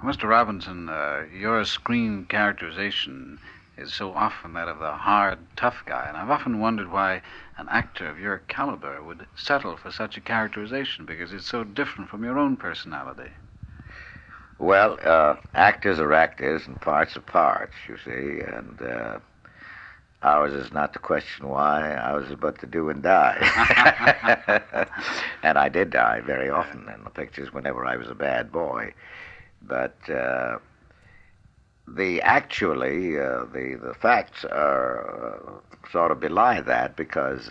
Mr. Robinson, your screen characterization is so often that of the hard, tough guy, and I've often wondered why an actor of your caliber would settle for such a characterization, because it's so different from your own personality. Well, actors are actors and parts are parts, you see, and ours is not to question why, ours is but to do and die. And I did die very often in the pictures whenever I was a bad boy. But the facts are sort of belie that, because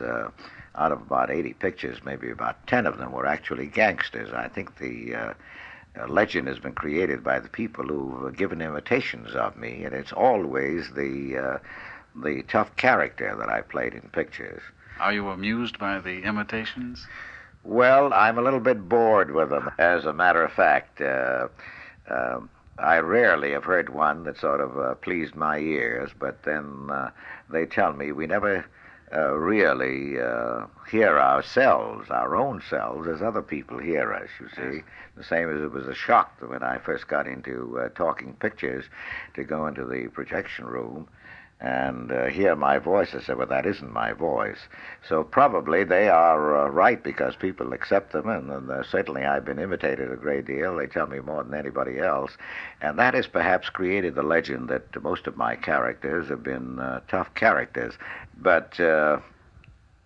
out of about 80 pictures, maybe about 10 of them were actually gangsters. I think the legend has been created by the people who've given imitations of me, and it's always the tough character that I played in pictures. Are you amused by the imitations? Well, I'm a little bit bored with them. As a matter of fact, I rarely have heard one that sort of pleased my ears, but then they tell me we never really hear ourselves, our own selves, as other people hear us, you see. The same as it was a shock when I first got into talking pictures, to go into the projection room and hear my voice. I said, well, that isn't my voice. So probably they are right, because people accept them, and certainly I've been imitated a great deal. They tell me more than anybody else. And that has perhaps created the legend that most of my characters have been tough characters. But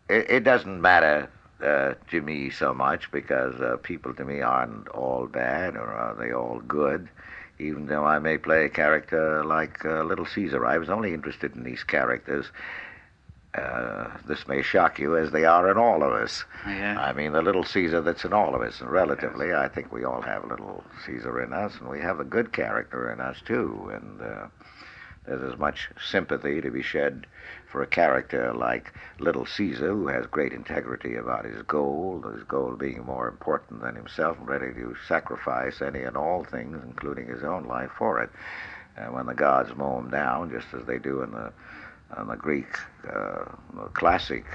it doesn't matter to me so much, because people to me aren't all bad, or are they all good. Even though I may play a character like Little Caesar, I was only interested in these characters. This may shock you, as they are in all of us. Yeah. I mean, the Little Caesar that's in all of us. And relatively, yes, I think we all have Little Caesar in us, and we have a good character in us, too. And there's as much sympathy to be shed for a character like Little Caesar, who has great integrity about his goal being more important than himself, and ready to sacrifice any and all things, including his own life, for it. And when the gods mow him down, just as they do in the Greek classic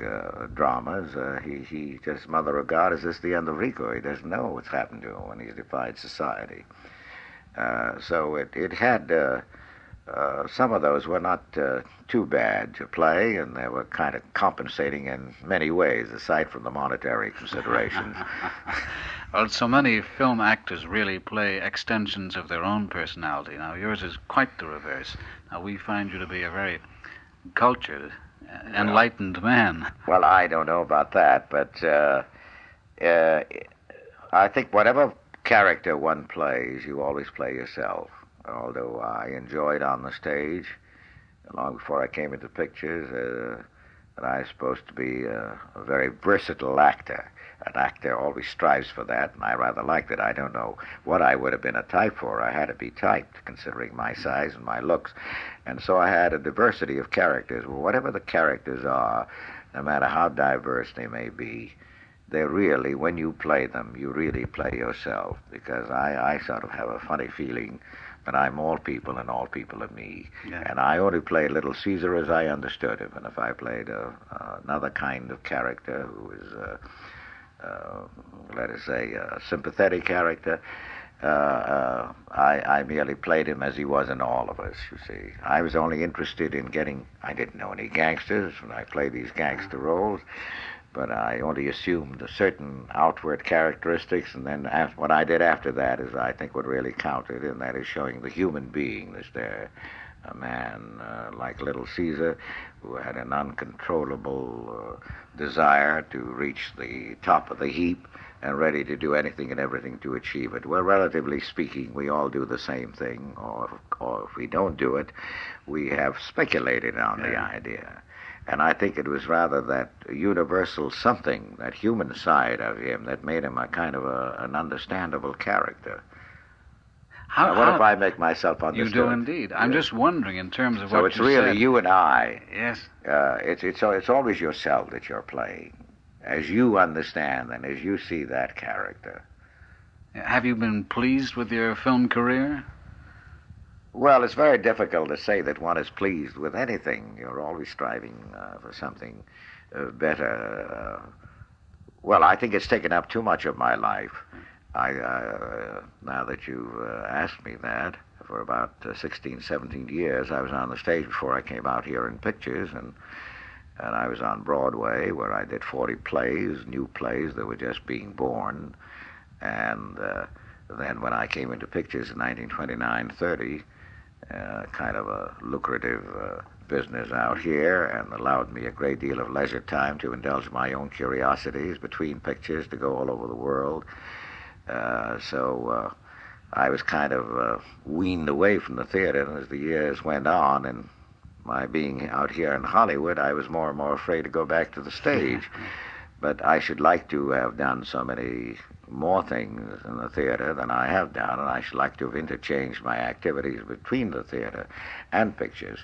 dramas, he just, Mother of God, is this the end of Rico? He doesn't know what's happened to him when he's defied society. So it had... some of those were not too bad to play, and they were kind of compensating in many ways, aside from the monetary considerations. Well, so many film actors really play extensions of their own personality. Now, yours is quite the reverse. Now, we find you to be a very cultured, enlightened man. Well, I don't know about that, but I think whatever character one plays, you always play yourself. Although I enjoyed on the stage, long before I came into pictures, that I was supposed to be a very versatile actor. An actor always strives for that, and I rather liked it. I don't know what I would have been a type for. I had to be typed, considering my size and my looks. And so I had a diversity of characters. Well, whatever the characters are, no matter how diverse they may be, they really, when you play them, you really play yourself. Because I sort of have a funny feeling that I'm all people and all people are me. Yeah. And I only play Little Caesar as I understood him. And if I played another kind of character who is, let us say, a sympathetic character, I merely played him as he was in all of us, you see. I was only interested in I didn't know any gangsters when I played these gangster roles, but I only assumed a certain outward characteristics, and then what I did after that is, I think, what really counted, and that is showing the human being that's there. A man like Little Caesar, who had an uncontrollable desire to reach the top of the heap, and ready to do anything and everything to achieve it. Well, relatively speaking, we all do the same thing, or if we don't do it, we have speculated on the idea. And I think it was rather that universal something, that human side of him, that made him a kind of an understandable character. What if I make myself understood? You do indeed. Yes. I'm just wondering, in terms of what you said. So it's really you and I. Yes. It's always yourself that you're playing, as you understand and as you see that character. Have you been pleased with your film career? Well, it's very difficult to say that one is pleased with anything. You're always striving for something better. Well, I think it's taken up too much of my life. Now that you've asked me that, for about 16, 17 years, I was on the stage before I came out here in pictures, and I was on Broadway, where I did 40 plays, new plays that were just being born. And then when I came into pictures in 1929-30, kind of a lucrative business out here, and allowed me a great deal of leisure time to indulge my own curiosities between pictures, to go all over the world. So I was kind of weaned away from the theater, and as the years went on, and my being out here in Hollywood, I was more and more afraid to go back to the stage. But I should like to have done so many more things in the theater than I have done, and I should like to have interchanged my activities between the theater and pictures.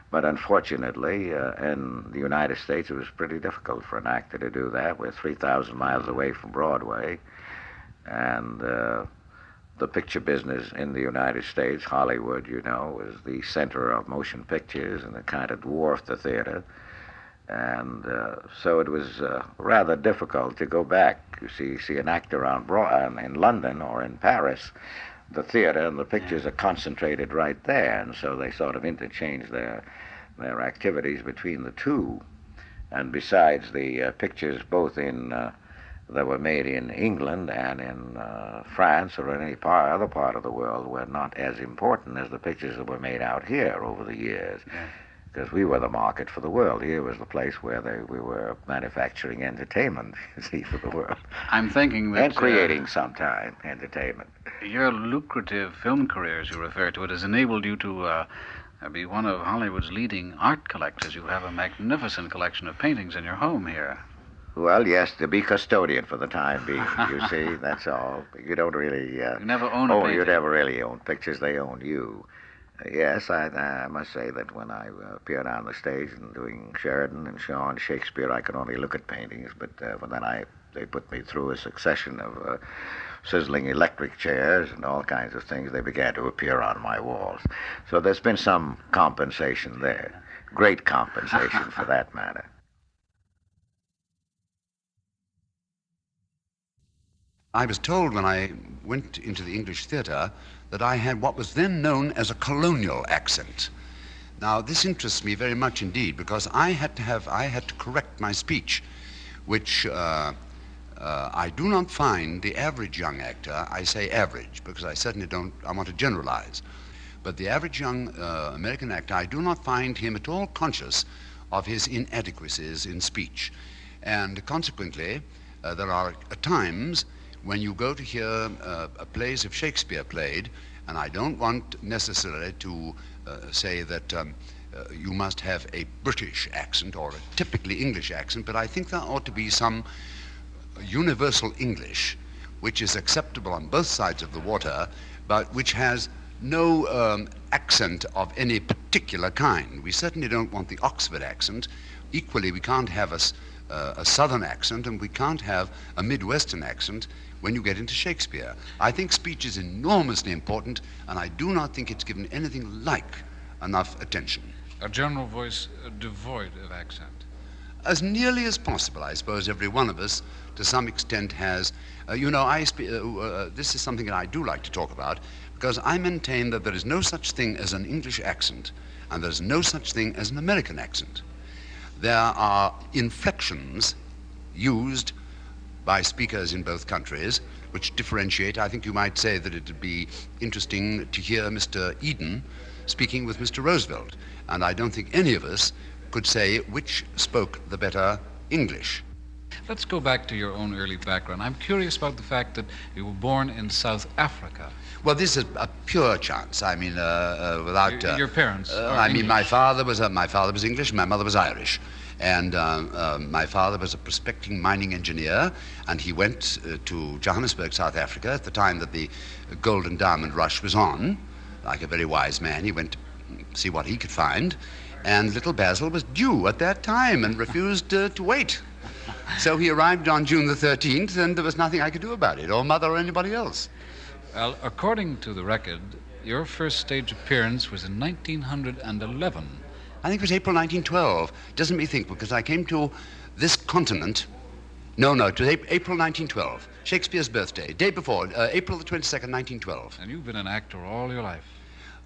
But unfortunately, in the United States, it was pretty difficult for an actor to do that. We're 3,000 miles away from Broadway, and the picture business in the United States, Hollywood, you know, is the center of motion pictures, and it kind of dwarfed the theater. And so it was rather difficult to go back. You see an actor in London or in Paris, the theater and the pictures are concentrated right there, and so they sort of interchange their activities between the two. And besides, the pictures both that were made in England and in France or in any other part of the world were not as important as the pictures that were made out here over the years. Yeah. Because we were the market for the world. Here was the place where we were manufacturing entertainment, you see, for the world. I'm thinking that... And creating sometime entertainment. Your lucrative film career, as you refer to it, has enabled you to be one of Hollywood's leading art collectors. You have a magnificent collection of paintings in your home here. Well, yes, to be custodian for the time being, you see, that's all. You don't really... you never own a painting. You never really own pictures, they own you. Yes, I must say that when I appeared on the stage and doing Sheridan and Shaw and Shakespeare, I could only look at paintings, but then they put me through a succession of sizzling electric chairs and all kinds of things. They began to appear on my walls. So there's been some compensation there, great compensation for that matter. I was told when I went into the English theatre that I had what was then known as a colonial accent. Now, this interests me very much indeed, because I had to correct my speech, which I do not find the average young actor, I say average, because I certainly I want to generalize, but the average young American actor, I do not find him at all conscious of his inadequacies in speech. And consequently, there are times when you go to hear plays of Shakespeare played, and I don't want necessarily to say that you must have a British accent or a typically English accent, but I think there ought to be some universal English which is acceptable on both sides of the water, but which has no accent of any particular kind. We certainly don't want the Oxford accent. Equally, we can't have a Southern accent, and we can't have a Midwestern accent when you get into Shakespeare. I think speech is enormously important, and I do not think it's given anything like enough attention. A general voice devoid of accent? As nearly as possible, I suppose. Every one of us, to some extent, has. This is something that I do like to talk about, because I maintain that there is no such thing as an English accent, and there's no such thing as an American accent. There are inflections used by speakers in both countries which differentiate. I think you might say that it would be interesting to hear Mr. Eden speaking with Mr. Roosevelt, and I don't think any of us could say which spoke the better English. Let's go back to your own early background. I'm curious about the fact that you were born in South Africa. Well, this is a pure chance. I mean, without your parents. My father was English, my mother was Irish, and my father was a prospecting mining engineer, and he went to Johannesburg, South Africa, at the time that the gold and diamond rush was on. Like a very wise man, he went to see what he could find, and little Basil was due at that time and refused to wait. So he arrived on June the 13th, and there was nothing I could do about it, or mother or anybody else. Well, according to the record, your first stage appearance was in 1911. I think it was April 1912. Doesn't me think, because I came to this continent. No, it was April 1912. Shakespeare's birthday, day before, April the 22nd, 1912. And you've been an actor all your life.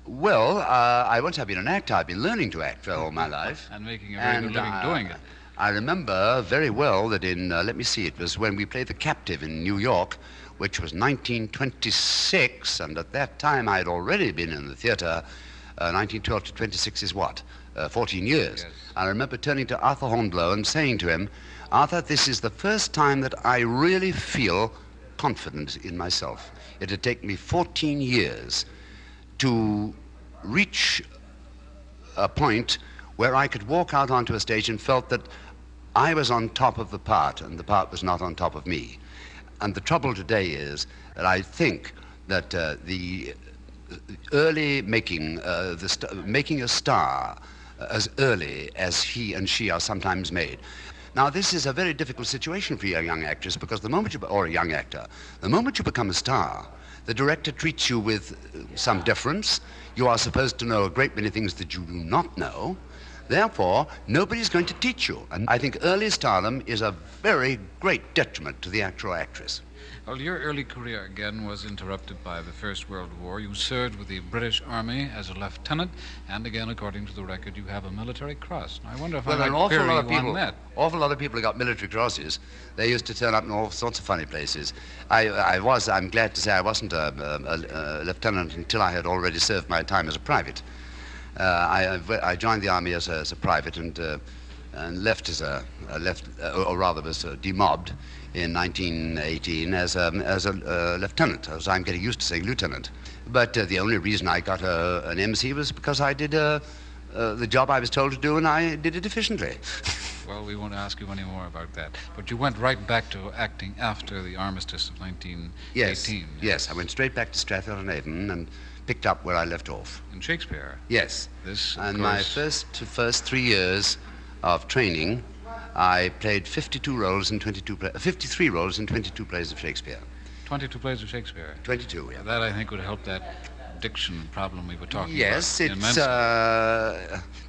Well, I won't have been an actor. I've been learning to act for all my life. And making a very good living doing it. I remember very well that in, let me see, it was when we played The Captive in New York, which was 1926, and at that time I had already been in the theatre. 1912 to 26 is what? 14 years. Yes. I remember turning to Arthur Hornblow and saying to him, Arthur, this is the first time that I really feel confident in myself. It had taken me 14 years to reach a point where I could walk out onto a stage and felt that I was on top of the part and the part was not on top of me. And the trouble today is that I think that the early making, making a star as early as he and she are sometimes made. Now, this is a very difficult situation for a young actress because the moment or a young actor, the moment you become a star, the director treats you with some deference. You are supposed to know a great many things that you do not know. Therefore, nobody's going to teach you. And I think early stardom is a very great detriment to the actual actress. Well, your early career, again, was interrupted by the First World War. You served with the British Army as a lieutenant, and again, according to the record, you have a military cross. Now, I wonder if I might query you on that. Awful lot of people who got military crosses. They used to turn up in all sorts of funny places. I'm glad to say I wasn't a lieutenant until I had already served my time as a private. I joined the army as a private and left as or rather was demobbed in 1918 as a lieutenant, as I'm getting used to saying lieutenant. But the only reason I got an MC was because I did the job I was told to do, and I did it efficiently. Well, we won't ask you any more about that. But you went right back to acting after the armistice of 1918. Yes, I went straight back to Stratford-on-Avon and picked up where I left off. In Shakespeare? Yes. This, and my first 3 years of training, I played 53 roles in 22 plays of Shakespeare. 22 plays of Shakespeare? 22, yeah. That, I think, would help that diction problem we were talking about. Yes, it's,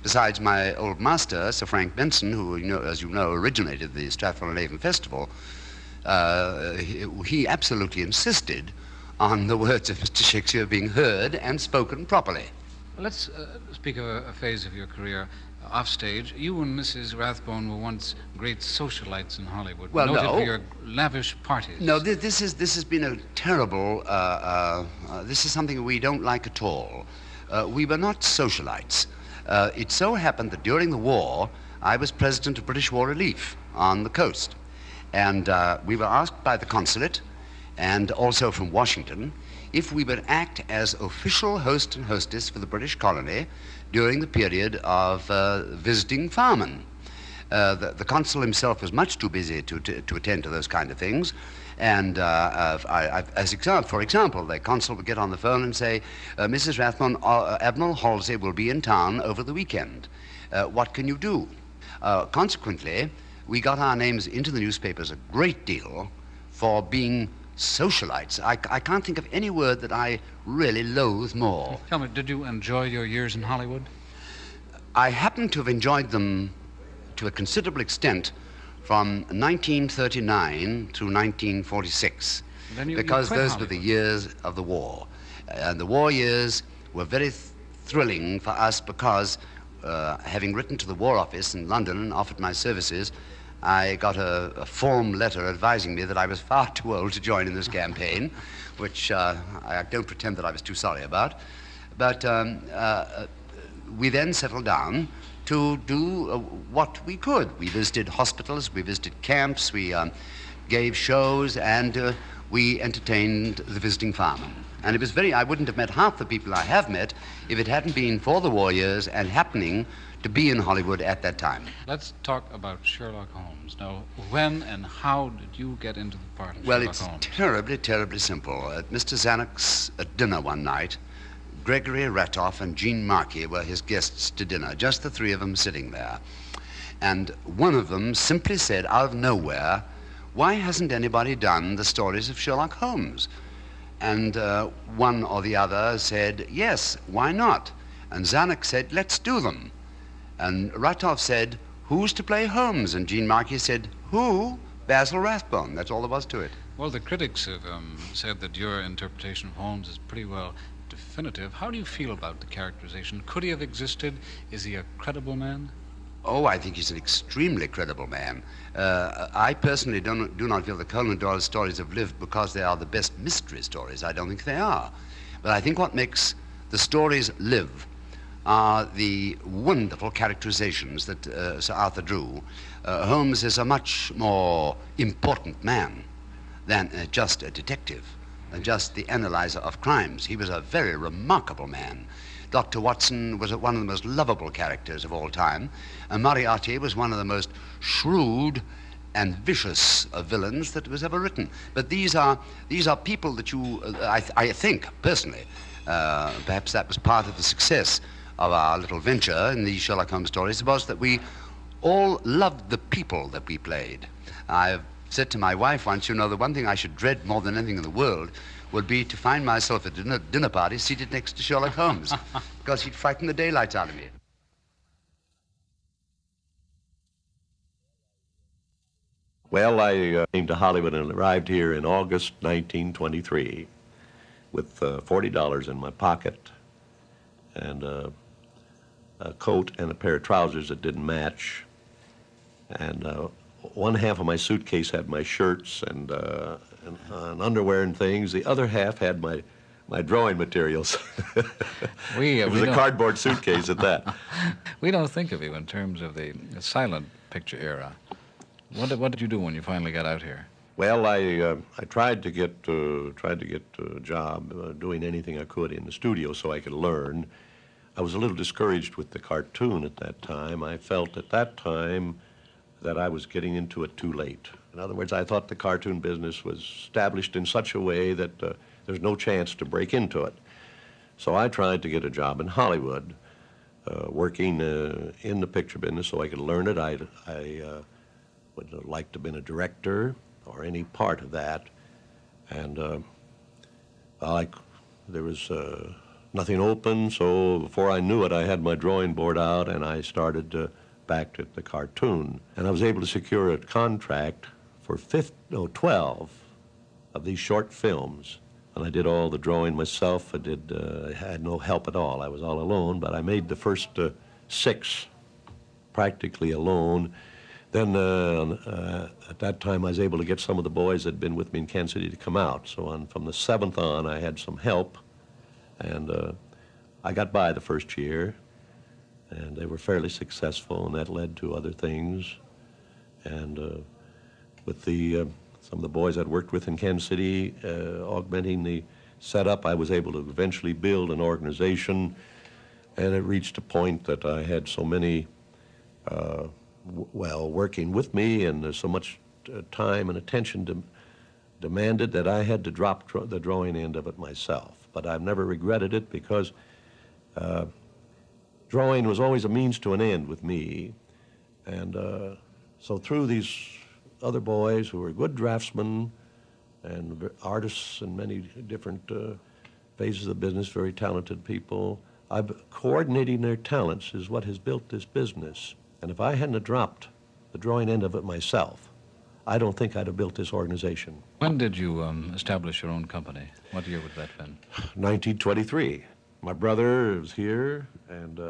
besides my old master, Sir Frank Benson, who, as you know, originated the Stratford-on-Avon Festival, he absolutely insisted on the words of Mr. Shakespeare being heard and spoken properly. Let's speak of a phase of your career offstage. You and Mrs. Rathbone were once great socialites in Hollywood, noted for your lavish parties. No, this has been a terrible, this is something we don't like at all. We were not socialites. It so happened that during the war, I was president of British War Relief on the coast. And we were asked by the consulate and also from Washington if we would act as official host and hostess for the British colony during the period of visiting firemen. The consul himself was much too busy to attend to those kind of things. And for example, the consul would get on the phone and say, Mrs. Rathbone, Admiral Halsey will be in town over the weekend. What can you do? Consequently, we got our names into the newspapers a great deal for being socialites. I can't think of any word that I really loathe more. Tell me, did you enjoy your years in Hollywood? I happen to have enjoyed them to a considerable extent from 1939 to 1946, because those were the years of the war. And the war years were very thrilling for us because, having written to the War Office in London and offered my services, I got a form letter advising me that I was far too old to join in this campaign, which I don't pretend that I was too sorry about. But we then settled down to do what we could. We visited hospitals, we visited camps, we gave shows, and we entertained the visiting firemen. And it was I wouldn't have met half the people I have met if it hadn't been for the war years and happening to be in Hollywood at that time. Let's talk about Sherlock Holmes. Now, when and how did you get into the part of Sherlock Holmes? Well, it's terribly, terribly simple. At Mr. Zanuck's dinner one night, Gregory Ratoff and Jean Marquis were his guests to dinner, just the three of them sitting there. And one of them simply said out of nowhere, "Why hasn't anybody done the stories of Sherlock Holmes?" And one or the other said, "Yes, why not?" And Zanuck said, "Let's do them." And Ratoff said, "Who's to play Holmes?" And Jean Marquis said, "Who? Basil Rathbone." That's all there was to it. Well, the critics have said that your interpretation of Holmes is pretty well definitive. How do you feel about the characterization? Could he have existed? Is he a credible man? Oh, I think he's an extremely credible man. I personally do not feel that Conan Doyle's stories have lived because they are the best mystery stories. I don't think they are. But I think what makes the stories live are the wonderful characterizations that Sir Arthur drew. Holmes is a much more important man than just a detective, than just the analyzer of crimes. He was a very remarkable man. Dr. Watson was one of the most lovable characters of all time, and Moriarty was one of the most shrewd and vicious villains that was ever written. But these are people that you, I think, personally, perhaps that was part of the success of our little venture in these Sherlock Holmes stories, was that we all loved the people that we played. I've said to my wife once, you know, the one thing I should dread more than anything in the world would be to find myself at a dinner party seated next to Sherlock Holmes, because he'd frighten the daylights out of me. Well, I came to Hollywood and arrived here in August 1923 with $40 in my pocket and a coat and a pair of trousers that didn't match. And one half of my suitcase had my shirts and underwear and things. The other half had my drawing materials. It was a cardboard suitcase at that. We don't think of you in terms of the silent picture era. What did you do when you finally got out here? Well, I tried to get a job doing anything I could in the studio so I could learn. I was a little discouraged with the cartoon at that time. I felt at that time that I was getting into it too late. In other words, I thought the cartoon business was established in such a way that there's no chance to break into it. So I tried to get a job in Hollywood, working in the picture business so I could learn it. I would have liked to have been a director or any part of that. And there was nothing open, so before I knew it, I had my drawing board out and I started back at the cartoon. And I was able to secure a contract for 12 of these short films. And I did all the drawing myself. I had no help at all. I was all alone, but I made the first 6 practically alone. Then at that time, I was able to get some of the boys that had been with me in Kansas City to come out. So from the 7th on, I had some help. And I got by the first year, and they were fairly successful, and that led to other things. And with some of the boys I'd worked with in Kansas City, augmenting the setup, I was able to eventually build an organization, and it reached a point that I had so many, working with me, and so much time and attention demanded that I had to drop the drawing end of it myself. But I've never regretted it because drawing was always a means to an end with me. And so through these other boys who were good draftsmen and artists in many different phases of the business, very talented people, coordinating their talents is what has built this business. And if I hadn't dropped the drawing end of it myself, I don't think I'd have built this organization. When did you establish your own company? What year would that have been? 1923. My brother was here, and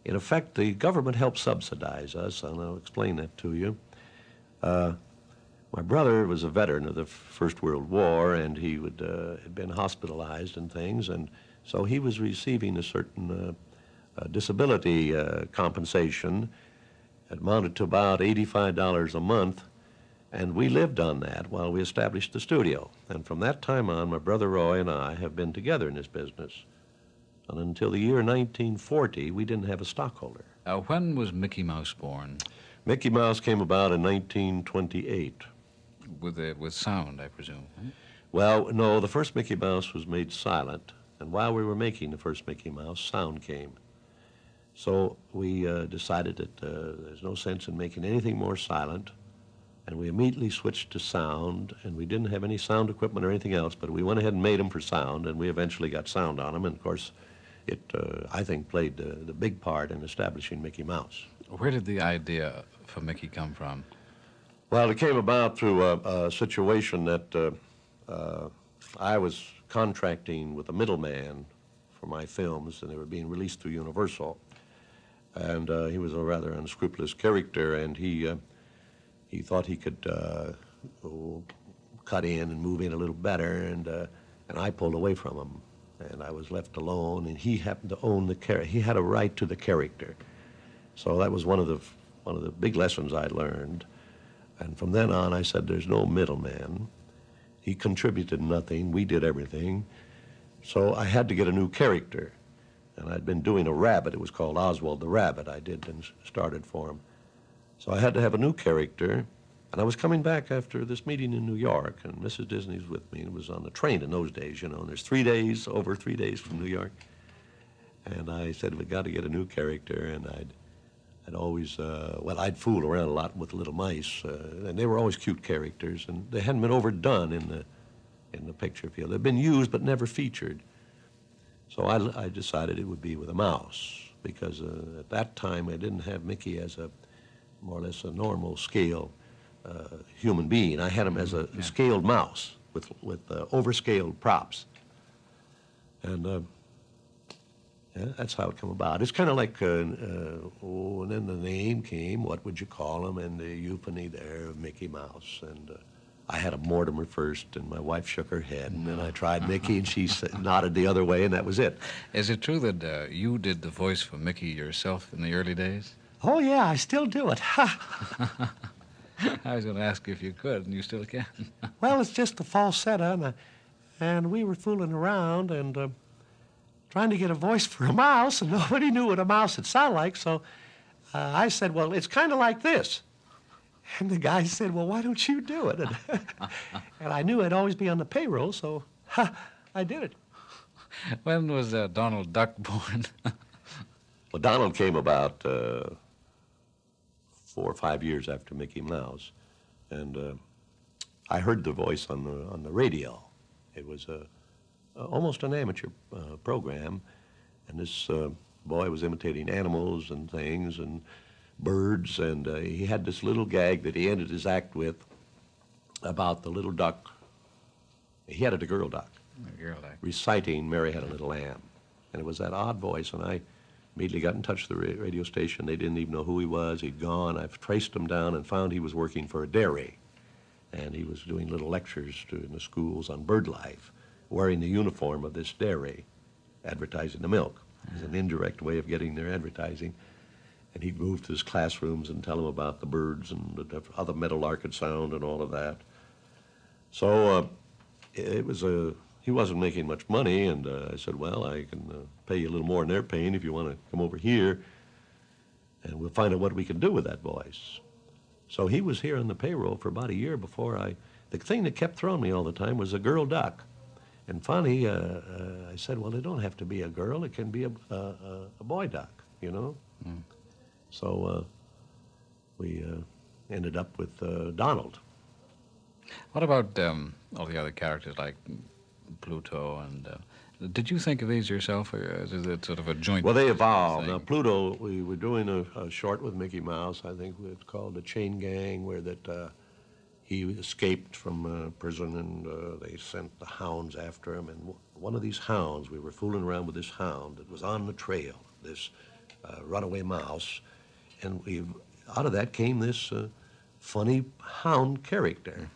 in effect, the government helped subsidize us, and I'll explain that to you. My brother was a veteran of the First World War, and he had been hospitalized and things, and so he was receiving a certain disability compensation. It amounted to about $85 a month. And we lived on that while we established the studio. And from that time on, my brother Roy and I have been together in this business. And until the year 1940, we didn't have a stockholder. When was Mickey Mouse born? Mickey Mouse came about in 1928. With sound, I presume. Hmm? Well, no, the first Mickey Mouse was made silent. And while we were making the first Mickey Mouse, sound came. So we decided that there's no sense in making anything more silent. And we immediately switched to sound, and we didn't have any sound equipment or anything else, but we went ahead and made them for sound, and we eventually got sound on them. And of course, it, I think, played the big part in establishing Mickey Mouse. Where did the idea for Mickey come from? Well, it came about through a situation that I was contracting with a middleman for my films, and they were being released through Universal. And he was a rather unscrupulous character, and he thought he could cut in and move in a little better, and I pulled away from him, and I was left alone. And he happened to own the character; he had a right to the character. So that was one of the big lessons I learned. And from then on, I said, "There's no middleman." He contributed nothing; we did everything. So I had to get a new character. And I'd been doing a rabbit. It was called Oswald the Rabbit. I did and started for him. So I had to have a new character. And I was coming back after this meeting in New York, and Mrs. Disney was with me. It was on the train in those days, you know, and there's 3 days, over 3 days from New York. And I said, we got to get a new character. And I'd always, I'd fool around a lot with little mice. And they were always cute characters, and they hadn't been overdone in the picture field. They'd been used but never featured. So I decided it would be with a mouse, because at that time I didn't have Mickey as a more or less a normal scale human being. I had him as a scaled mouse with overscaled props. And that's how it came about. It's kind of like, and then the name came, what would you call him, and the euphony there of Mickey Mouse. And I had a Mortimer first, and my wife shook her head, and then I tried Mickey, and she nodded the other way, and that was it. Is it true that you did the voice for Mickey yourself in the early days? Oh, yeah, I still do it. I was going to ask you if you could, and you still can. Well, it's just the falsetto, and we were fooling around and trying to get a voice for a mouse, and nobody knew what a mouse would sound like, so I said, well, it's kind of like this. And the guy said, well, why don't you do it? And I knew I'd always be on the payroll, so I did it. When was Donald Duck born? Well, Donald came about 4 or 5 years after Mickey Mouse, and I heard the voice on the radio. It was almost an amateur program, and this boy was imitating animals and things and birds, and he had this little gag that he ended his act with about the little duck. He had a girl duck. A girl duck. Reciting Mary Had a Little Lamb. And it was that odd voice, and I immediately got in touch with the radio station. They didn't even know who he was. He'd gone. I've traced him down and found he was working for a dairy, and he was doing little lectures in the schools on bird life, wearing the uniform of this dairy, advertising the milk. It was an indirect way of getting their advertising. And he'd move to his classrooms and tell them about the birds and how the meadowlark would sound and all of that. So it was he wasn't making much money, and I said, well, I can pay you a little more than they're paying if you want to come over here, and we'll find out what we can do with that voice. So he was here on the payroll for about a year before the thing that kept throwing me all the time was a girl duck. And finally, I said, well, it don't have to be a girl. It can be a boy duck, you know? Mm. So we ended up with Donald. What about all the other characters like Pluto and... did you think of these yourself, or is it sort of a joint... Well, they evolved. Now, Pluto, we were doing a short with Mickey Mouse. I think it's called The Chain Gang, where he escaped from prison, and they sent the hounds after him. And one of these hounds, we were fooling around with this hound that was on the trail, this runaway mouse. And out of that came this funny hound character.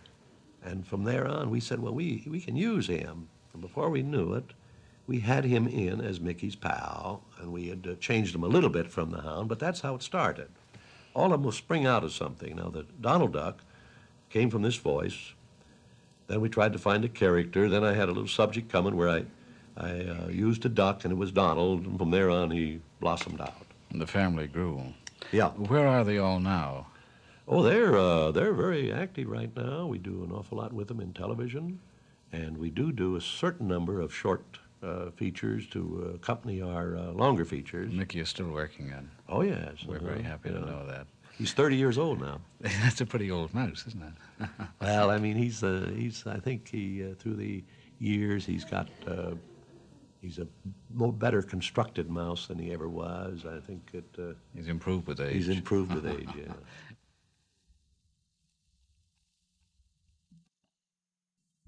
And from there on, we said, well, we can use him. And before we knew it, we had him in as Mickey's pal, and we had changed him a little bit from the hound, but that's how it started. All of them will spring out of something. Now, the Donald Duck came from this voice. Then we tried to find a character. Then I had a little subject coming where I used a duck, and it was Donald. And from there on, he blossomed out. And the family grew. Yeah. Where are they all now? Oh, they're very active right now. We do an awful lot with them in television, and we do a certain number of short features to accompany our longer features. Mickey is still working on. Oh, yes. We're very happy to know that. He's 30 years old now. That's a pretty old mouse, isn't it? Well, I mean, he's I think through the years, he's a better constructed mouse than he ever was. I think he's improved with age. He's improved with age, yeah.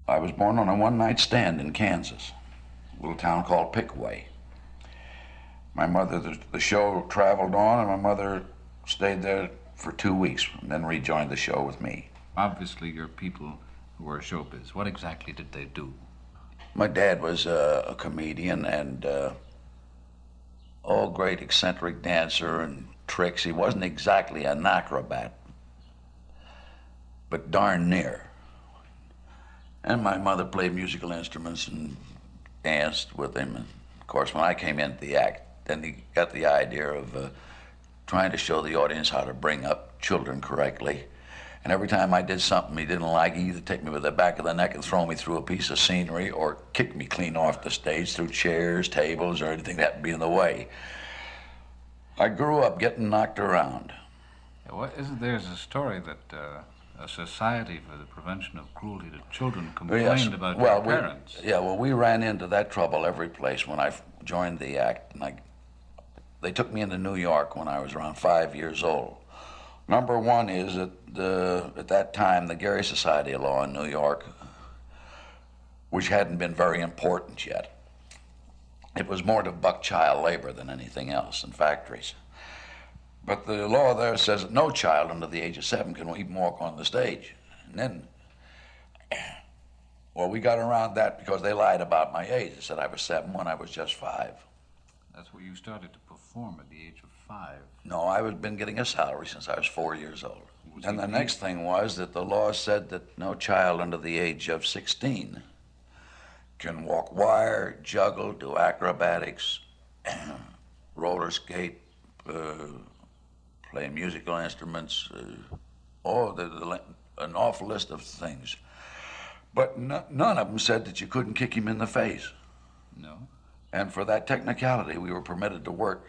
I was born on a one-night stand in Kansas, a little town called Pickaway. My mother, the show traveled on, and my mother stayed there for 2 weeks and then rejoined the show with me. Obviously, you're people who were showbiz. What exactly did they do? My dad was a comedian and great eccentric dancer and tricks. He wasn't exactly an acrobat, but darn near. And my mother played musical instruments and danced with him. And of course, when I came into the act, then he got the idea of trying to show the audience how to bring up children correctly. And every time I did something he didn't like, he'd either take me with the back of the neck and throw me through a piece of scenery or kick me clean off the stage through chairs, tables, or anything that would be in the way. I grew up getting knocked around. There's a story that a society for the prevention of cruelty to children complained about your parents. We ran into that trouble every place when I joined the act. And they took me into New York when I was around 5 years old. Number one is that at that time, the Gary Society of Law in New York, which hadn't been very important yet, it was more to buck child labor than anything else in factories. But the law there says that no child under the age of 7 can even walk on the stage. And then, we got around that because they lied about my age. They said I was 7 when I was just 5. That's where you started to perform at the age of 5. No, I've been getting a salary since I was 4 years old. And the next thing was that the law said that no child under the age of 16 can walk wire, juggle, do acrobatics, roller skate, play musical instruments, an awful list of things. But none of them said that you couldn't kick him in the face. No. And for that technicality, we were permitted to work,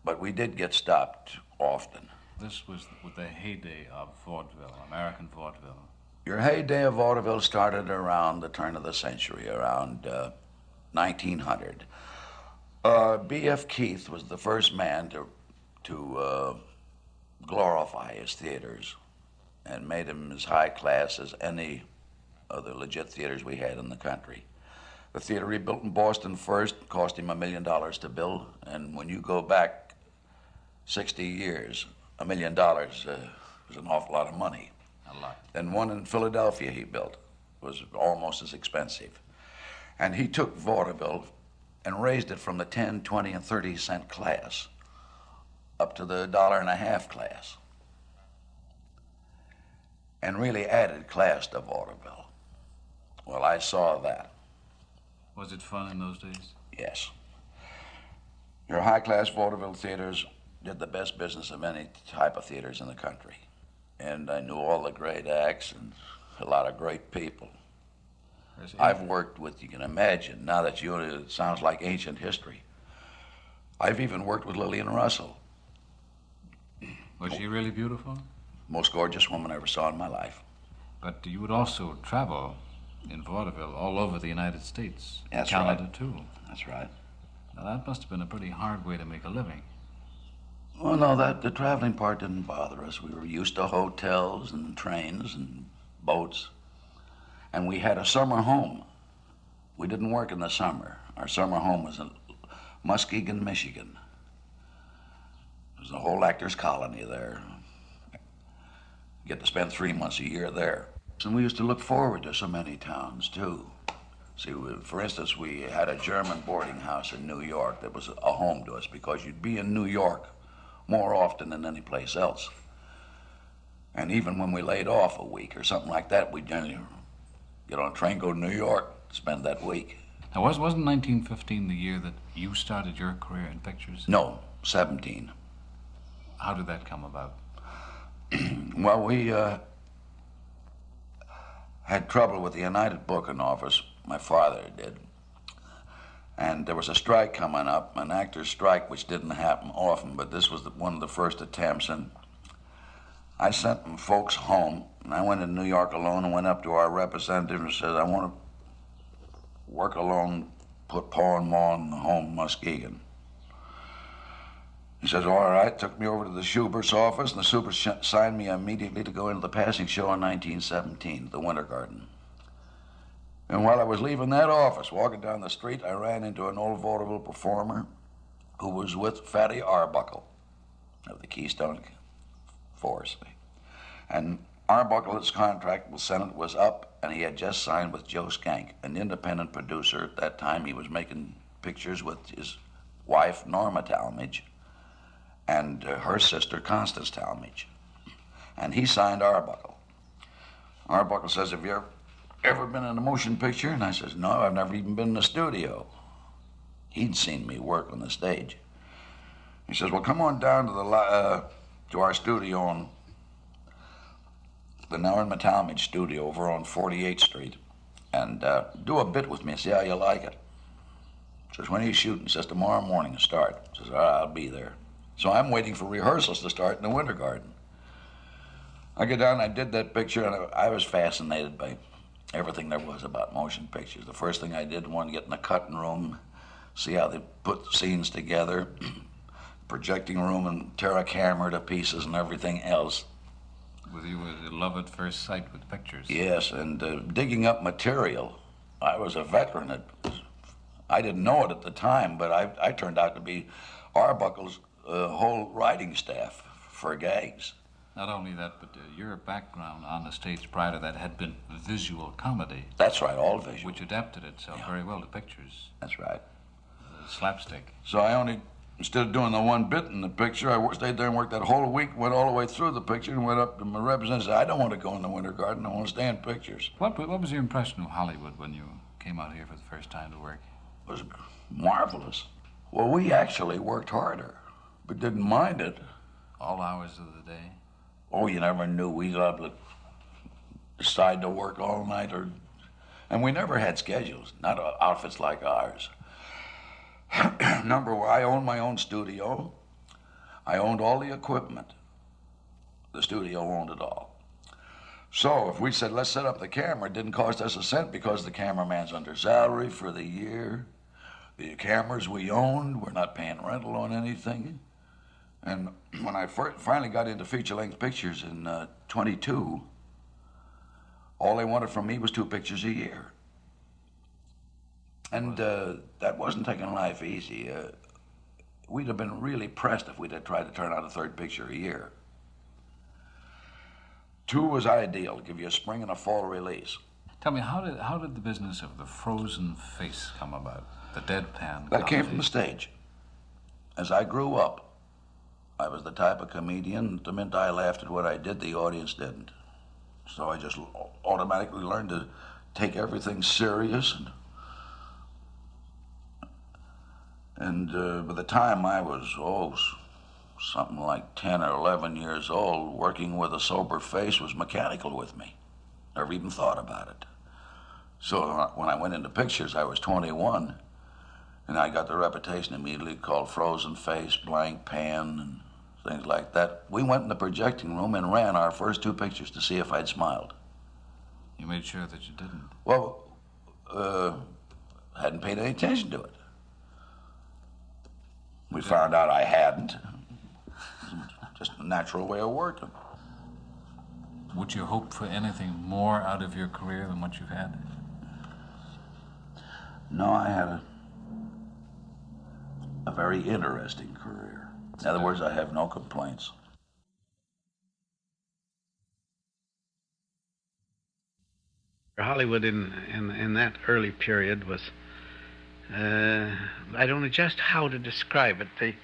but we did get stopped often. This was with the heyday of vaudeville, American vaudeville. Your heyday of vaudeville started around the turn of the century, around 1900. B.F. Keith was the first man to glorify his theaters and made them as high class as any of the legit theaters we had in the country. The theater he built in Boston first cost him $1 million to build, and when you go back 60 years, $1 million was an awful lot of money. A lot. And one in Philadelphia he built was almost as expensive. And he took vaudeville and raised it from the 10, 20, and 30-cent class up to the $1.50 class, and really added class to vaudeville. Well, I saw that. Was it fun in those days? Yes. Your high-class vaudeville theaters did the best business of any type of theaters in the country. And I knew all the great acts and a lot of great people. I've worked with, you can imagine, now that it sounds like ancient history. I've even worked with Lillian Russell. Was she really beautiful? Most gorgeous woman I ever saw in my life. But you would also travel in vaudeville all over the United States. That's Canada, right. too. That's right. Now, that must have been a pretty hard way to make a living. Well, no, the traveling part didn't bother us. We were used to hotels and trains and boats. And we had a summer home. We didn't work in the summer. Our summer home was in Muskegon, Michigan. There's a whole actors' colony there. You get to spend 3 months a year there. And we used to look forward to so many towns, too. See, for instance, we had a German boarding house in New York that was a home to us because you'd be in New York more often than any place else. And even when we laid off a week or something like that, we'd generally get on a train, go to New York, spend that week. Now, wasn't 1915 the year that you started your career in pictures? No, 17. How did that come about? Well, we had trouble with the United Booking Office. My father did. And there was a strike coming up, an actor's strike, which didn't happen often, but this was one of the first attempts. And I sent them folks home, and I went to New York alone and went up to our representative and said, I want to work alone, put Pa and Ma in the home, Muskegon. He says, all right, took me over to the Schubert's office, and the Schubert signed me immediately to go into the passing show in 1917, the Winter Garden. And while I was leaving that office, walking down the street, I ran into an old vaudeville performer who was with Fatty Arbuckle of the Keystone Force. And Arbuckle's contract with Senate was up, and he had just signed with Joe Skank, an independent producer. At that time, he was making pictures with his wife, Norma Talmadge, and her sister, Constance Talmadge. And he signed Arbuckle. Arbuckle says, have you ever been in a motion picture? And I says, no, I've never even been in a studio. He'd seen me work on the stage. He says, well, come on down to to our studio on the Norma Talmadge studio over on 48th Street, and do a bit with me and see how you like it. Says, when are you shooting? Says, tomorrow morning to start. Says, all right, I'll be there. So I'm waiting for rehearsals to start in the Winter Garden. I get down and I did that picture, and I was fascinated by everything there was about motion pictures. The first thing I did was get in the cutting room, see how they put the scenes together, projecting room and tear a camera to pieces and everything else. With you was love at first sight with pictures. Yes, and digging up material. I was a veteran. I didn't know it at the time, but I turned out to be Arbuckle's whole writing staff for gags. Not only that, but your background on the stage prior to that had been visual comedy. That's right, all visual. Which adapted itself very well to pictures. That's right. Slapstick. So I only, instead of doing the one bit in the picture, I stayed there and worked that whole week, went all the way through the picture, and went up to my representative and said, I don't want to go in the Winter Garden, I want to stay in pictures. What was your impression of Hollywood when you came out here for the first time to work? It was marvelous. Well, we actually worked harder, but didn't mind it. All hours of the day? Oh, you never knew. We decide to work all night, and we never had schedules, not outfits like ours. Number one, I owned my own studio. I owned all the equipment. The studio owned it all. So if we said, let's set up the camera, it didn't cost us a cent because the cameraman's under salary for the year. The cameras we owned, we're not paying rental on anything. And when I finally got into feature-length pictures in 22, all they wanted from me was 2 pictures a year. And that wasn't taking life easy. We'd have been really pressed if we'd have tried to turn out a 3rd picture a year. 2 was ideal, give you a spring and a fall release. Tell me, how did the business of the frozen face come about? The deadpan That came from the stage. As I grew up, I was the type of comedian, the minute I laughed at what I did, the audience didn't. So I just automatically learned to take everything serious. And by the time I was, something like 10 or 11 years old, working with a sober face was mechanical with me. Never even thought about it. So when I went into pictures, I was 21, and I got the reputation immediately called Frozen Face, Blank Pan, and things like that. We went in the projecting room and ran our first 2 pictures to see if I'd smiled. You made sure that you didn't? Well, hadn't paid any attention to it. We found out I hadn't. Just a natural way of working. Would you hope for anything more out of your career than what you've had? No, I had a very interesting career. In other words, I have no complaints. Hollywood in that early period was, I don't know just how to describe it.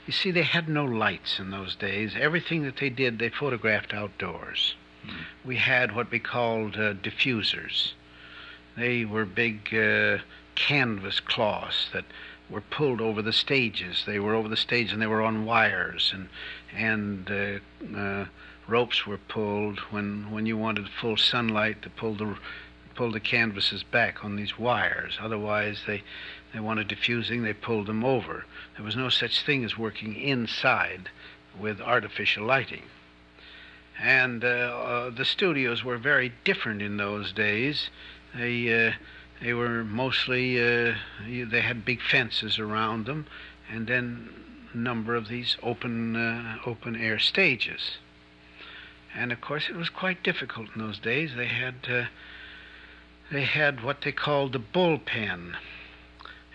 You see, they had no lights in those days. Everything that they did, they photographed outdoors. We had what we called diffusers. They were big canvas cloths that were pulled over the stages. They were over the stage and they were on wires, and ropes were pulled when you wanted full sunlight to pull the canvases back on these wires. Otherwise, they wanted diffusing, they pulled them over. There was no such thing as working inside with artificial lighting. And the studios were very different in those days. They were mostly, they had big fences around them, and then a number of these open air stages. And of course it was quite difficult in those days. They had they had what they called the bullpen.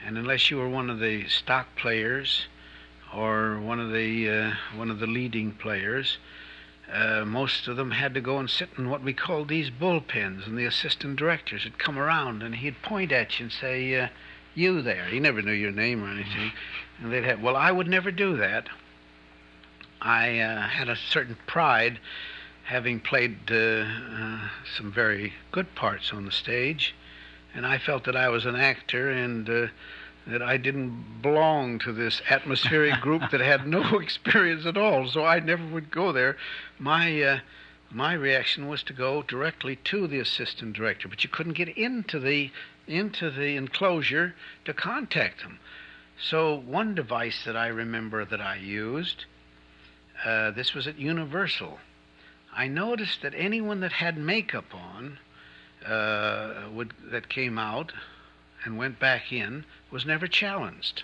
And unless you were one of the stock players or one of the leading players, most of them had to go and sit in what we called these bullpens, and the assistant directors would come around and he'd point at you and say, you there. He never knew your name or anything. And they'd have, well, I would never do that. I had a certain pride, having played some very good parts on the stage, and I felt that I was an actor and that I didn't belong to this atmospheric group that had no experience at all, so I never would go there. My reaction was to go directly to the assistant director, but you couldn't get into the enclosure to contact them. So one device that I remember that I used, this was at Universal. I noticed that anyone that had makeup on that came out and went back in was never challenged.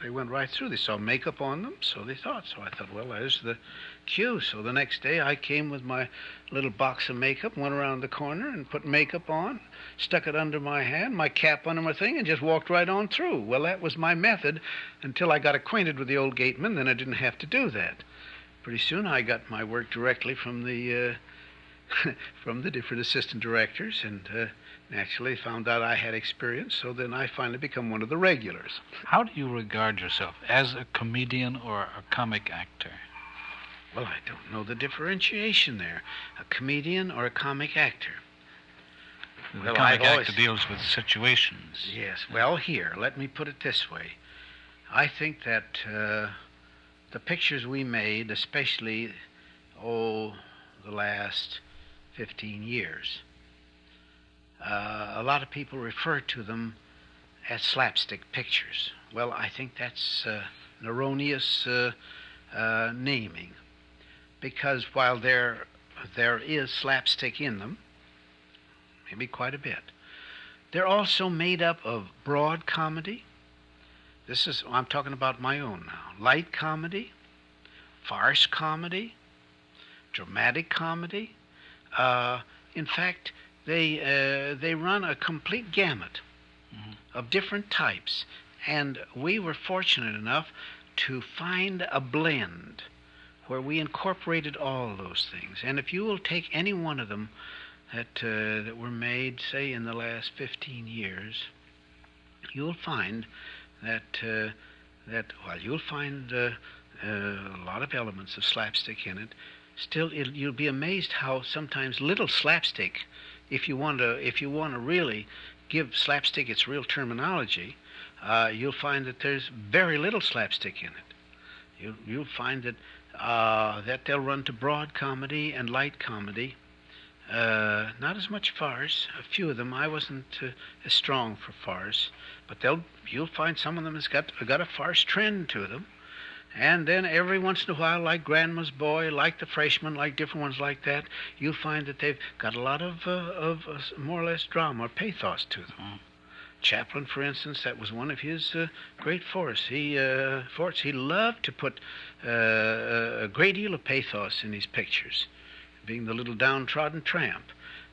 They went right through. They saw makeup on them, so they thought. So I thought, well, there's the cue. So the next day I came with my little box of makeup, went around the corner and put makeup on, stuck it under my hand, my cap under my thing, and just walked right on through. Well, that was my method until I got acquainted with the old gateman. Then I didn't have to do that. Pretty soon I got my work directly from the from the different assistant directors, and naturally found out I had experience, so then I finally become one of the regulars. How do you regard yourself, as a comedian or a comic actor? Well, I don't know the differentiation there. A comedian or a comic actor? The comic actor deals with situations. Yes. Well, here, let me put it this way. I think that the pictures we made, especially, the last 15 years, a lot of people refer to them as slapstick pictures. Well, I think that's an erroneous naming, because while there is slapstick in them, maybe quite a bit, they're also made up of broad comedy. I'm talking about my own now. Light comedy, farce comedy, dramatic comedy. In fact, they run a complete gamut of different types, and we were fortunate enough to find a blend where we incorporated all those things. And if you will take any one of them that were made, say, in the last 15 years, you'll find that you'll find a lot of elements of slapstick in it. Still, you'll be amazed how sometimes little slapstick, if you want to really give slapstick its real terminology, you'll find that there's very little slapstick in it. You'll find that they'll run to broad comedy and light comedy. Not as much farce. A few of them, I wasn't as strong for farce, but you'll find some of them has got a farce trend to them. And then every once in a while, like Grandma's Boy, like The Freshman, like different ones like that, you'll find that they've got a lot of more or less drama or pathos to them. Chaplin, for instance, that was one of his great forts. He loved to put a great deal of pathos in his pictures, being the little downtrodden tramp.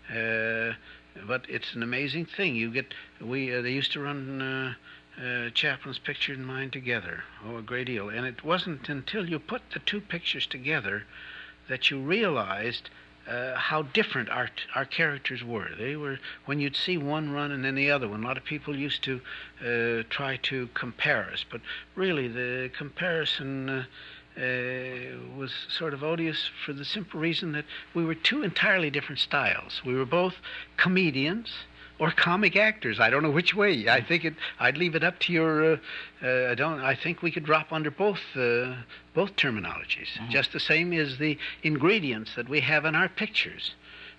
But it's an amazing thing. They used to run Chaplin's picture and mine together, a great deal. And it wasn't until you put the two pictures together that you realized how different our characters were. They were, when you'd see one run and then the other one, a lot of people used to try to compare us, but really the comparison was sort of odious for the simple reason that we were two entirely different styles. We were both comedians or comic actors. I don't know which way. I think I'd leave it up to your. I think we could drop under both terminologies. Mm-hmm. Just the same as the ingredients that we have in our pictures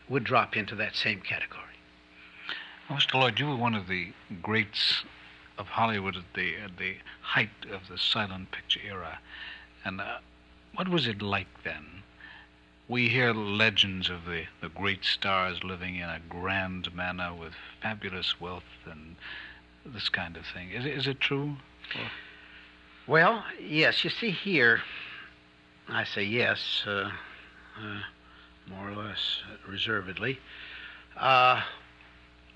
would drop into that same category. Well, Mr. Lloyd, you were one of the greats of Hollywood at the height of the silent picture era. And what was it like then? We hear legends of the great stars living in a grand manner with fabulous wealth and this kind of thing. Is it true? Well, yes. You see here, I say yes, more or less reservedly.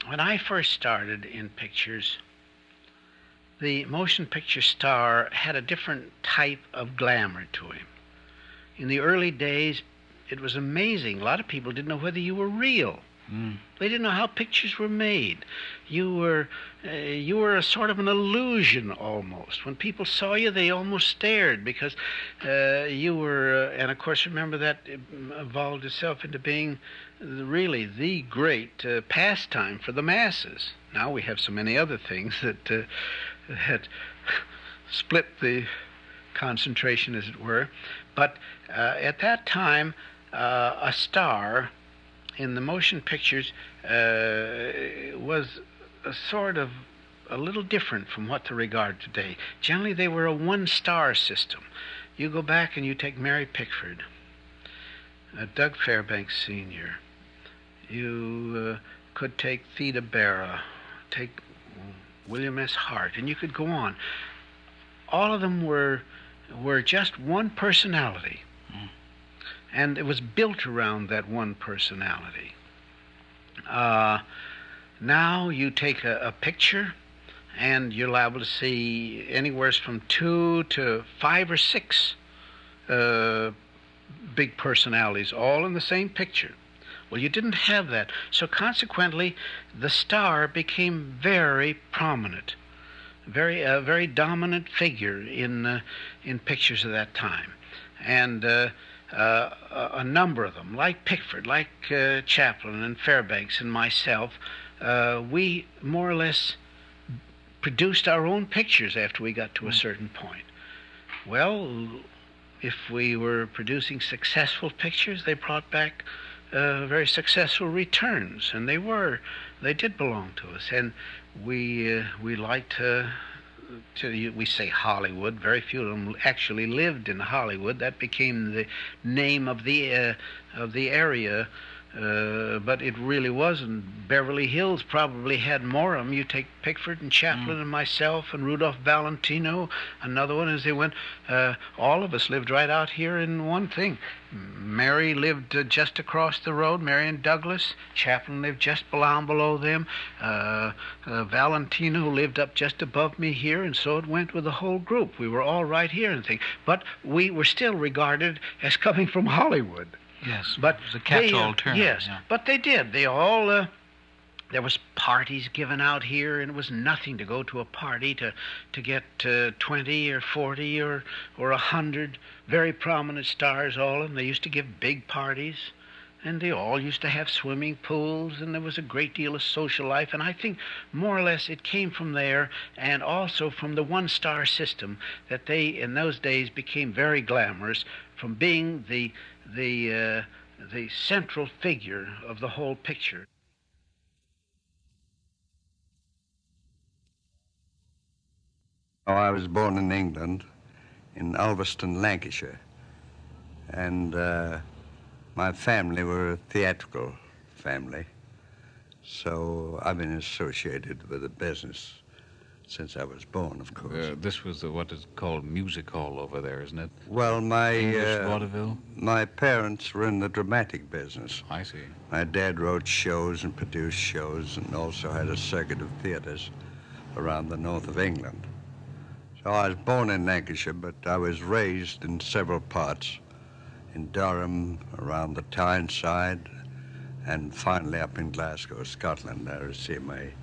when I first started in pictures, the motion picture star had a different type of glamour to him. In the early days, it was amazing. A lot of people didn't know whether you were real. They didn't know how pictures were made. You were a sort of an illusion almost. When people saw you, they almost stared because you were. And of course, remember that evolved itself into being really the great pastime for the masses. Now we have so many other things that had split the concentration, as it were. But at that time, a star in the motion pictures was a sort of a little different from what they regard today. Generally, they were a one-star system. You go back and you take Mary Pickford, Doug Fairbanks Sr., you could take Theda Bara, take William S. Hart, and you could go on. All of them were just one personality. And it was built around that one personality. Now you take a picture and you're liable to see anywhere from 2 to 5 or 6 big personalities all in the same picture. Well, you didn't have that. So consequently, the star became very prominent, a very dominant figure in pictures of that time. And a number of them, like Pickford, like Chaplin and Fairbanks and myself, we more or less produced our own pictures after we got to a certain point. Well, if we were producing successful pictures, they brought back very successful returns, and they did belong to us. And we liked we say Hollywood. Very few of them actually lived in Hollywood. That became the name of the area, but it really wasn't. Beverly Hills probably had more of them. You take Pickford and Chaplin and myself and Rudolph Valentino, another one as they went. All of us lived right out here in one thing. Mary lived just across the road, Mary and Douglas. Chaplin lived just below them. Valentino lived up just above me here, and so it went with the whole group. We were all right here and things. But we were still regarded as coming from Hollywood. Yes, but it was a catch-all term. Yes, yeah. But they did. They all... there was parties given out here, and it was nothing to go to a party to get 20 or 40 or 100 very prominent stars, all of them. They used to give big parties, and they all used to have swimming pools, and there was a great deal of social life. And I think more or less it came from there, and also from the one-star system that they, in those days, became very glamorous from being the central figure of the whole picture. Oh, I was born in England, in Ulverston, Lancashire, and my family were a theatrical family, so I've been associated with the business since I was born, of course. This was what is called music hall over there, isn't it? Well, English vaudeville? My parents were in the dramatic business. I see. My dad wrote shows and produced shows and also had a circuit of theaters around the north of England. So I was born in Lancashire, but I was raised in several parts, in Durham, around the Tyneside, and finally up in Glasgow, Scotland. I received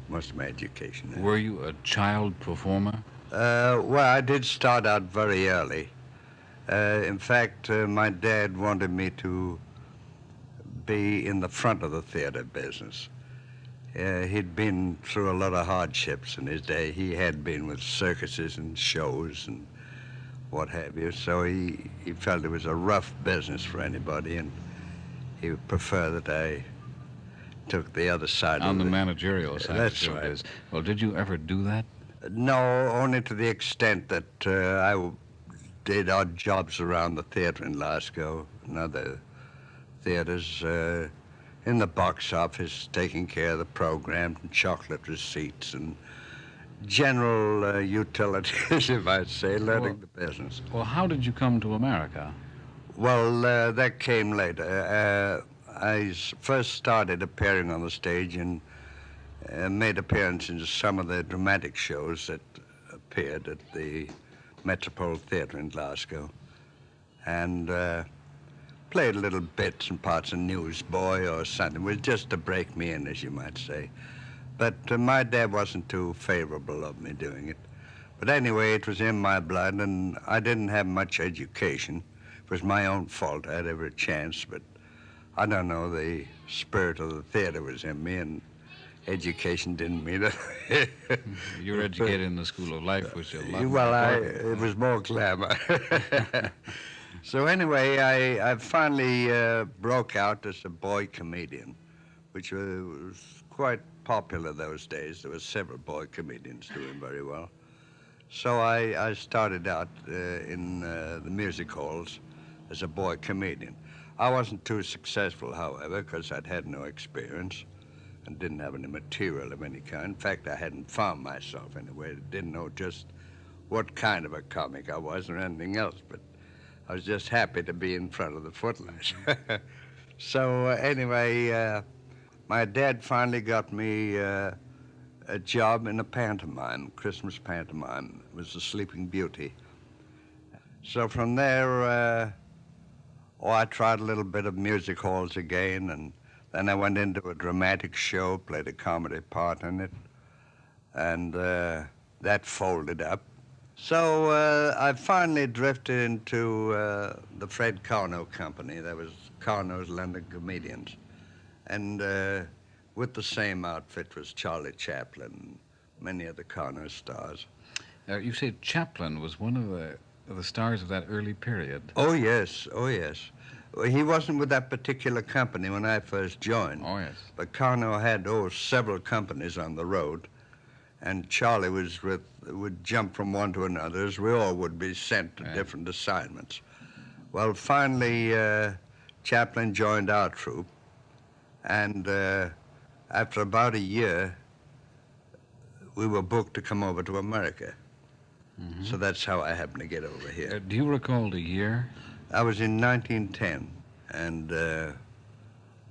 most of my education there. Were you a child performer? Well, I did start out very early. In fact, my dad wanted me to be in the front of the theater business. He'd been through a lot of hardships in his day. He had been with circuses and shows and what have you, so he felt it was a rough business for anybody, and he would prefer that I took the other side On of the it. managerial side. That's of right. This. Well, did you ever do that? No, only to the extent that I did odd jobs around the theater in Glasgow and other theaters, in the box office, taking care of the program, and chocolate receipts, and general utilities, if I'd say, learning the business. Well, how did you come to America? Well, that came later. I first started appearing on the stage in made appearance in some of the dramatic shows that appeared at the Metropole Theatre in Glasgow, and played little bits and parts of newsboy or something. It was just to break me in, as you might say. But my dad wasn't too favorable of me doing it. But anyway, it was in my blood, and I didn't have much education. It was my own fault. I had every chance, but I don't know, the spirit of the theater was in me, and education didn't mean it. You were educated in the School of Life, which is a lot Well, more it was more glamour. So anyway, I finally broke out as a boy comedian, which was quite popular those days. There were several boy comedians doing very well. So I started out in the music halls as a boy comedian. I wasn't too successful, however, because I'd had no experience and didn't have any material of any kind. In fact, I hadn't found myself anyway. I didn't know just what kind of a comic I was or anything else, but I was just happy to be in front of the footlights. So anyway, my dad finally got me a job in a pantomime, Christmas pantomime. It was The Sleeping Beauty. So from there, I tried a little bit of music halls again, and then I went into a dramatic show, played a comedy part in it, and that folded up. So I finally drifted into the Fred Carno Company. That was Carno's London Comedians. And with the same outfit was Charlie Chaplin and many of the Carno stars. You said Chaplin was one of the stars of that early period. Oh, yes. Oh, yes. Well, he wasn't with that particular company when I first joined. Oh, yes. But Carno had, several companies on the road. And Charlie would jump from one to another, as we all would be sent to different assignments. Well, finally, Chaplin joined our troupe, and after about a year, we were booked to come over to America. Mm-hmm. So that's how I happened to get over here. Do you recall the year? I was in 1910, and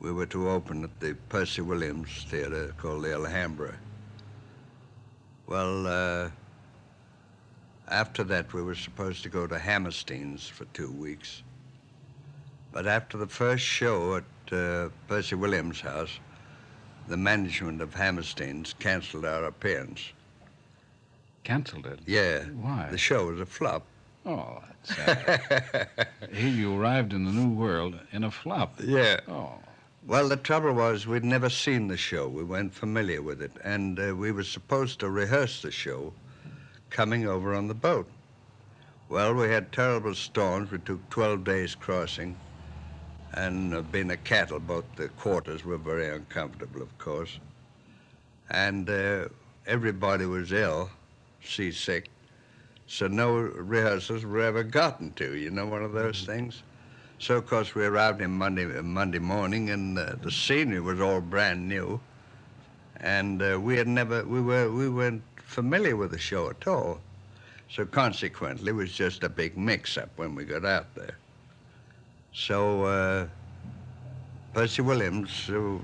we were to open at the Percy Williams Theater called the Alhambra. Well, after that, we were supposed to go to Hammerstein's for 2 weeks. But after the first show at Percy Williams' house, the management of Hammerstein's canceled our appearance. Canceled it? Yeah. Why? The show was a flop. Oh, that's sad. Here you arrived in the New World in a flop. Yeah. Oh. Well, the trouble was we'd never seen the show. We weren't familiar with it. And we were supposed to rehearse the show coming over on the boat. Well, we had terrible storms. We took 12 days crossing. And being a cattle, both the quarters were very uncomfortable, of course. And everybody was ill, seasick. So no rehearsals were ever gotten to, you know, one of those things. So, of course, we arrived in Monday morning, and the scenery was all brand new. And we weren't familiar with the show at all. So, consequently, it was just a big mix-up when we got out there. So, Percy Williams was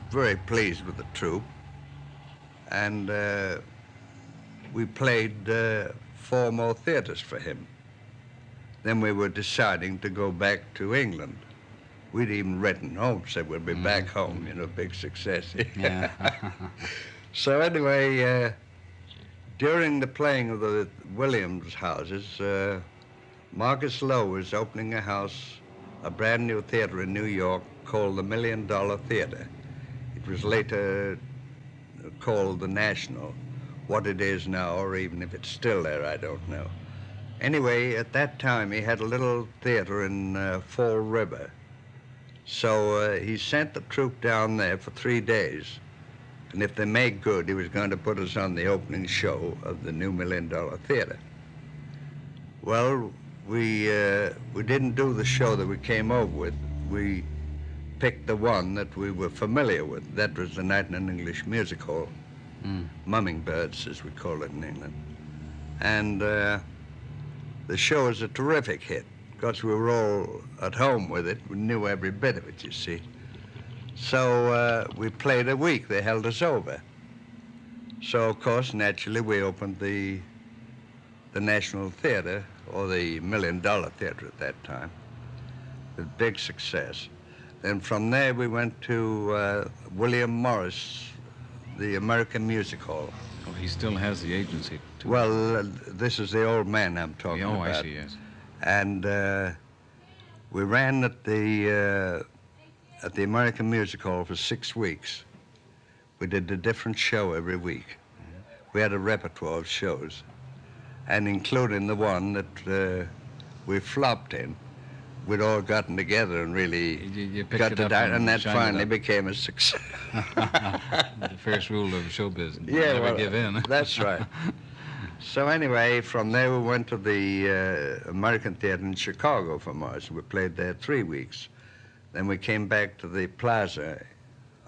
very pleased with the troupe. And we played 4 more theaters for him. Then we were deciding to go back to England. We'd even written home, said we'd be back home, you know, big success. Yeah. So anyway, during the playing of the Williams houses, Marcus Lowe was opening a brand new theater in New York called the $1 Million Theater. It was later called the National. What it is now, or even if it's still there, I don't know. Anyway, at that time, he had a little theater in Fall River. So he sent the troupe down there for 3 days. And if they made good, he was going to put us on the opening show of the new $1 Million Theater. Well, we didn't do the show that we came over with. We picked the one that we were familiar with. That was the Night in an English Music Hall. Mumming Birds, as we call it in England. And the show was a terrific hit, because we were all at home with it. We knew every bit of it, you see. So we played a week. They held us over. So, of course, naturally, we opened the National Theater, or the $1 Million Theater at that time, with big success. Then from there, we went to William Morris, the American Music Hall. Oh, he still has the agency, too. Well, this is the old man I'm talking about. Oh, I see, yes. And we ran at the American Music Hall for 6 weeks. We did a different show every week. We had a repertoire of shows, and including the one that we flopped in. We'd all gotten together and really You got picked it it up out, and that shined it finally up. became a success. The first rule of showbiz, Yeah, never well, give in. That's right. So anyway, from there we went to the American Theater in Chicago for Mars. We played there 3 weeks. Then we came back to the Plaza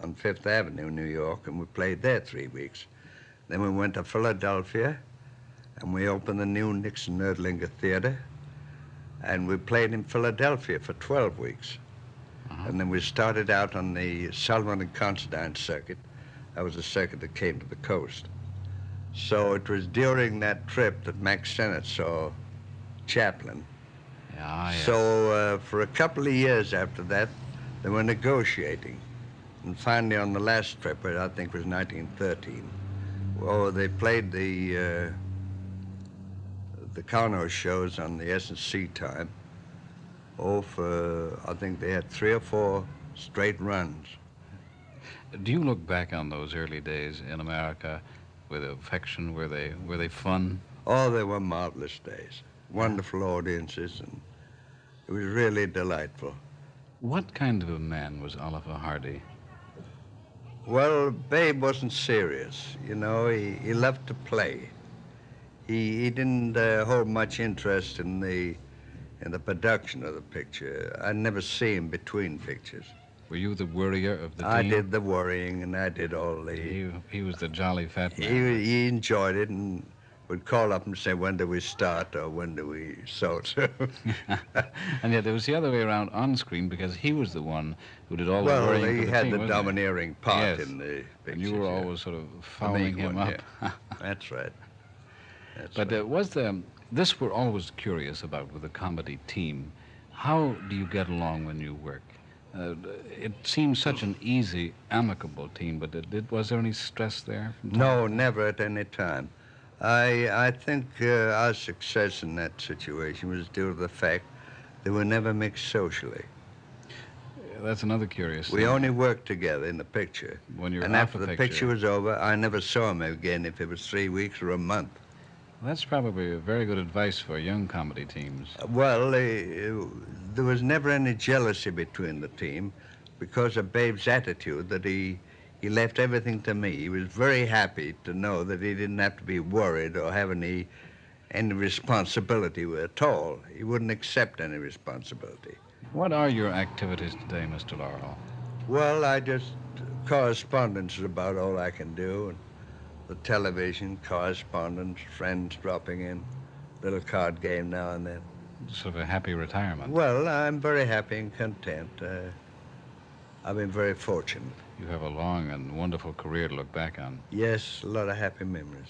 on Fifth Avenue, New York, and we played there 3 weeks. Then we went to Philadelphia, and we opened the new Nixon Erdlinger Theater, and we played in Philadelphia for 12 weeks. And then we started out on the Sullivan and Considine circuit. That was the circuit that came to the coast. So it was during that trip that Max Sennett saw Chaplin. Yeah. So for a couple of years after that, they were negotiating. And finally on the last trip, I think it was 1913, they played the Carnot shows on the S&C time. I think they had 3 or 4 straight runs. Do you look back on those early days in America with affection? Were they fun? Oh, they were marvelous days. Wonderful audiences, and it was really delightful. What kind of a man was Oliver Hardy? Well, Babe wasn't serious. You know, he loved to play. He didn't hold much interest in the production of the picture. I never see him between pictures. Were you the worrier of the team? I did the worrying, and I did all the... He was the jolly fat man. He enjoyed it and would call up and say, when do we start or when do we sort? And yet there was the other way around on screen, because he was the one who did all the worrying for the team. Well, he had the wasn't domineering part Yes. in the pictures. And you were always sort of following him up. Yeah. That's right. But this we're always curious about with a comedy team. How do you get along when you work? It seems such an easy, amicable team, but was there any stress there? No, never at any time. I think our success in that situation was due to the fact that we never mixed socially. That's another curious thing. We only worked together in the picture. When you're and off after the the picture was over, I never saw him again if it was 3 weeks or a month. That's probably very good advice for young comedy teams. Well, there was never any jealousy between the team because of Babe's attitude that he left everything to me. He was very happy to know that he didn't have to be worried or have any responsibility at all. He wouldn't accept any responsibility. What are your activities today, Mr. Laurel? Well, I just correspondence is about all I can do. And the television, correspondence, friends dropping in, little card game now and then. Sort of a happy retirement. Well, I'm very happy and content. I've been very fortunate. You have a long and wonderful career to look back on. Yes, a lot of happy memories.